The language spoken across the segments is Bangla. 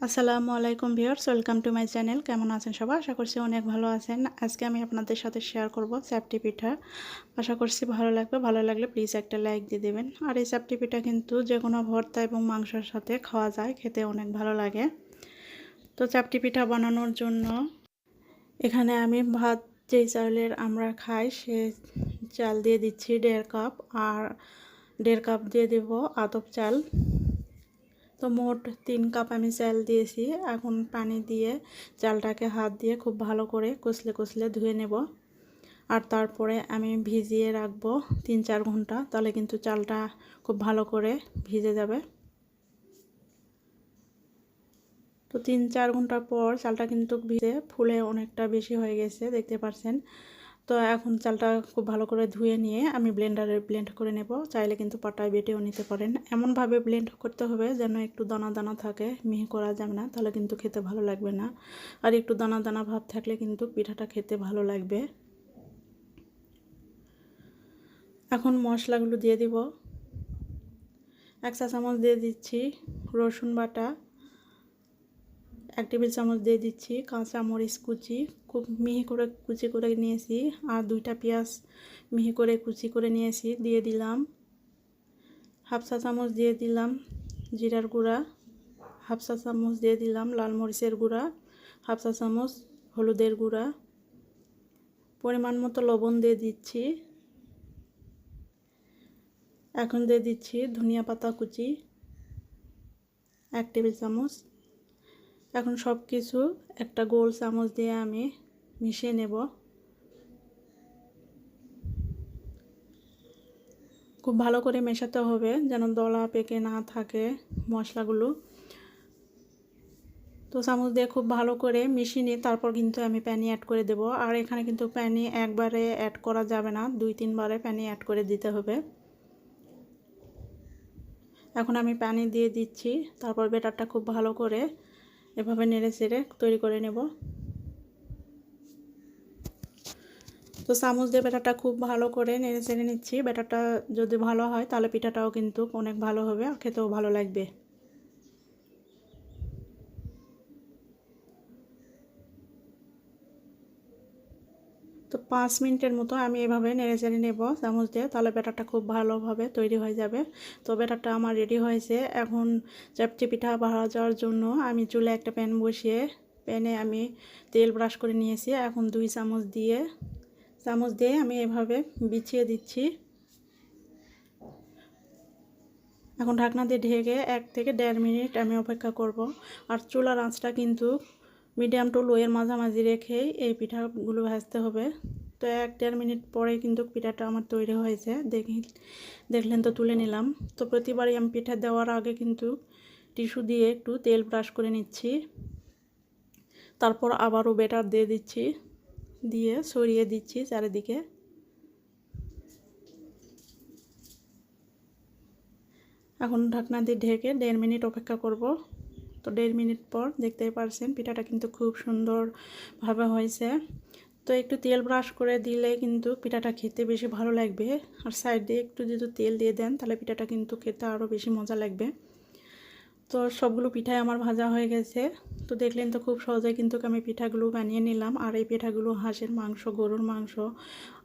আসসালামু আলাইকুম viewers, welcome to my channel. কেমন আছেন সবাই? আশা করছি অনেক ভালো আছেন। আজকে আমি আপনাদের সাথে শেয়ার করব চাপটি পিঠা। আশা করছি ভালো লাগবে। ভালো লাগলে প্লিজ একটা লাইক দিয়ে দেবেন। আর এই চাপটি পিঠা কিন্তু যে কোনো ভর্তা এবং মাংসের সাথে খাওয়া যায়, খেতে অনেক ভালো লাগে। তো চাপটি পিঠা বানানোর জন্য এখানে আমি ভাত যেই চালের আমরা খাই সে চাল দিয়ে দিচ্ছি 1.5 কাপ, আর 1.5 কাপ দিয়ে দেব আতপ চাল। তো মোট 3 কাপ আমি চাল দিয়েছি। এখন পানি দিয়ে চালটাকে হাত দিয়ে খুব ভালো করে কষলে কষলে ধুয়ে নেব। আর তারপরে আমি ভিজিয়ে রাখবো 3-4 ঘন্টা, তাহলে কিন্তু চালটা খুব ভালো করে ভিজে যাবে। তো 3-4 ঘন্টা পর চালটা কিন্তু ভিজে ফুলে অনেকটা বেশি হয়ে গেছে, দেখতে পাচ্ছেন। তো এখন চালটা খুব ভালো করে ধুয়ে নিয়ে আমি ব্লেন্ডারে ব্লেন্ড করে নেব। চাইলে কিন্তু পাটায় বেটেও নিতে পারেন। এমনভাবে ব্লেন্ড করতে হবে যেন একটু দানা দানা থাকে, মিহি করা যাবে না, তাহলে কিন্তু খেতে ভালো লাগবে না। আর একটু দানা দানা ভাব থাকলে কিন্তু পিঠাটা খেতে ভালো লাগবে। এখন মশলাগুলো দিয়ে দিব। 1 চা চামচ দিয়ে দিচ্ছি রসুন বাটা, 1 টেবিল চামচ দিয়ে দিচ্ছি কাঁচা মরিচ কুচি, খুব মিহি করে কুচি করে নিয়েছি। আর 2টা পেঁয়াজ মিহি করে কুচি করে নিয়েছি, দিয়ে দিলাম। 1/2 চা চামচ দিয়ে দিলাম জিরার গুঁড়া, 1/2 চা চামচ দিয়ে দিলাম লাল মরিচের গুঁড়া, 1/2 চা চামচ হলুদের গুঁড়া, পরিমাণ মতো লবণ দিয়ে দিচ্ছি। এখন দিয়ে দিচ্ছি ধনিয়া পাতা কুচি 1 টেবিল চামচ। এখন সব কিছু একটা গোল চামচ দিয়ে আমি মিশিয়ে নেব। খুব ভালো করে মেশাতে হবে যেন দলা পেকে না থাকে মশলাগুলো। তো চামচ দিয়ে খুব ভালো করে মিশিয়ে নিয়ে তারপর কিন্তু আমি পানি অ্যাড করে দেব। আর এখানে কিন্তু পানি একবারে অ্যাড করা যাবে না, 2-3 বারে পানি অ্যাড করে দিতে হবে। এখন আমি পানি দিয়ে দিচ্ছি, তারপর ব্যাটারটা খুব ভালো করে এভাবে নেড়ে চেড়ে তৈরি করে নেব। তো চামচ দিয়ে ব্যাটারটা খুব ভালো করে নেড়ে চেড়ে নিচ্ছি। ব্যাটারটা যদি ভালো হয় তাহলে পিঠাটাও কিন্তু অনেক ভালো হবে আর খেতেও ভালো লাগবে। তো 5 মিনিটের মতো আমি এভাবে নেড়ে চেড়ে নেব চামচ দিয়ে, তাহলে ব্যাটারটা খুব ভালোভাবে তৈরি হয়ে যাবে। তো ব্যাটারটা আমার রেডি হয়েছে। এখন চাপটি পিঠা ভাজার জন্য আমি চুলায় একটা প্যান বসিয়ে প্যানে আমি তেল ব্রাশ করে নিয়েছি। এখন 2 চামচ দিয়ে আমি এভাবে বিছিয়ে দিচ্ছি। এখন ঢাকনা দিয়ে ঢেকে 1 থেকে 1.5 মিনিট আমি অপেক্ষা করব। আর চুলার আঁচটা কিন্তু মিডিয়াম টু লো এর মাঝামাঝি রেখেই এই পিঠাগুলো ভাজতে হবে। তো 1-1.5 মিনিট পরে কিন্তু পিঠাটা আমার তৈরি হয়েছে, দেখলেন তো তুলে নিলাম। তো প্রতিবারই আমি পিঠা দেওয়ার আগে কিন্তু টিস্যু দিয়ে একটু তেল ব্রাশ করে নিচ্ছি, তারপর আবারও ব্যাটার দিয়ে দিচ্ছি, দিয়ে ছড়িয়ে দিচ্ছি চারিদিকে। এখন ঢাকনা দিয়ে ঢেকে 1.5 মিনিট অপেক্ষা করব। তো 1.5 মিনিট পর দেখতেই পারছেন পিঠাটা কিন্তু খুব সুন্দরভাবে হয়েছে। তো একটু তেল ব্রাশ করে দিলে কিন্তু পিঠাটা খেতে বেশি ভালো লাগবে। আর সাইড দিয়ে একটু যদি তেল দিয়ে দেন তাহলে পিঠাটা কিন্তু খেতে আরও বেশি মজা লাগবে। তো সবগুলো পিঠাই আমার ভাজা হয়ে গেছে। তো দেখলেন তো খুব সহজে কিন্তু আমি পিঠাগুলো বানিয়ে নিলাম। আর এই পিঠাগুলো হাঁসের মাংস, গরুর মাংস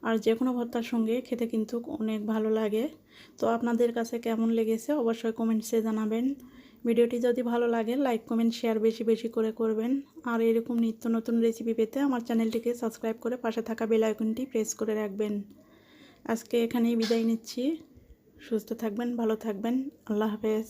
আর যে কোনো ভর্তার সঙ্গে খেতে কিন্তু অনেক ভালো লাগে। তো আপনাদের কাছে কেমন লেগেছে অবশ্যই কমেন্টসে জানাবেন। ভিডিওটি যদি ভালো লাগে লাইক কমেন্ট শেয়ার বেশি বেশি করে করবেন। আর এরকম নিত্য নতুন রেসিপি পেতে আমার চ্যানেলটিকে সাবস্ক্রাইব করে পাশে থাকা বেল আইকনটি প্রেস করে রাখবেন। আজকে এখানেই বিদায় নিচ্ছি। সুস্থ থাকবেন, ভালো থাকবেন। আল্লাহ হাফেজ।